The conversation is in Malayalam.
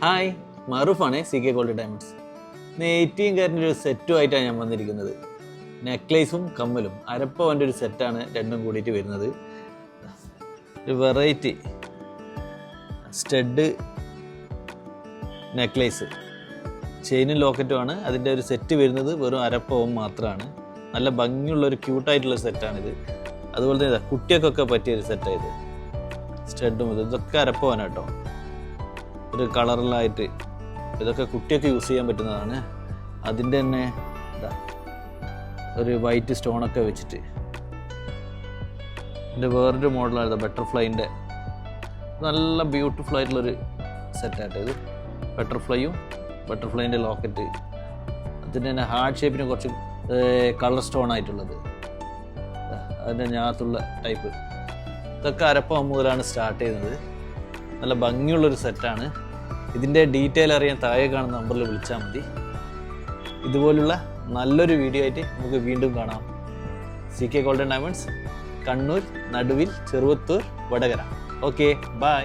ഹായ്, മറുഫാണ് സി കെ ഗോൾഡ് ഡയമണ്ട്സ്. 18 കാരൻ്റെ ഒരു സെറ്റുമായിട്ടാണ് ഞാൻ വന്നിരിക്കുന്നത്. നെക്ലേസും കമ്മലും അരപ്പവൻ്റെ ഒരു സെറ്റാണ് രണ്ടും കൂടിയിട്ട് വരുന്നത്. ഒരു വെറൈറ്റി സ്റ്റഡ് നെക്ലേസ്, ചെയിനും ലോക്കറ്റുമാണ് അതിൻ്റെ ഒരു സെറ്റ് വരുന്നത്. വെറും അരപ്പവും മാത്രമാണ്. നല്ല ഭംഗിയുള്ളൊരു ക്യൂട്ടായിട്ടുള്ള സെറ്റാണിത്. അതുപോലെ തന്നെ കുട്ടികൾക്കൊക്കെ പറ്റിയൊരു സെറ്റായത്. സ്റ്റഡും ഇതൊക്കെ അരപ്പവനാണ് കേട്ടോ. ഒരു കളറിലായിട്ട് ഇതൊക്കെ കുട്ടിയൊക്കെ യൂസ് ചെയ്യാൻ പറ്റുന്നതാണ്. അതിൻ്റെ തന്നെ ഒരു വൈറ്റ് സ്റ്റോണൊക്കെ വെച്ചിട്ട് ഇതിൻ്റെ വേറൊരു മോഡലാണ് ബട്ടർഫ്ലൈൻ്റെ. നല്ല ബ്യൂട്ടിഫുൾ ആയിട്ടുള്ളൊരു സെറ്റായിട്ട് ഇത്. ബട്ടർഫ്ലൈൻ്റെ ലോക്കറ്റ്, അതിൻ്റെ തന്നെ ഹാർട്ട് ഷേപ്പിന് കുറച്ച് കളർ സ്റ്റോൺ ആയിട്ടുള്ളത്, അതിൻ്റെ ഞാത്തുള്ള ടൈപ്പ്. ഇതൊക്കെ അരപ്പം മുതലാണ് സ്റ്റാർട്ട് ചെയ്യുന്നത്. നല്ല ഭംഗിയുള്ളൊരു സെറ്റാണ്. ഇതിൻ്റെ ഡീറ്റെയിൽ അറിയാൻ താഴെ കാണുന്ന നമ്പറിൽ വിളിച്ചാൽ മതി. ഇതുപോലുള്ള നല്ലൊരു വീഡിയോ ആയിട്ട് നമുക്ക് വീണ്ടും കാണാം. C K golden diamonds, Kannur, നടുവിൽ, ചെറുവത്തൂർ, വടകര. Okay, by.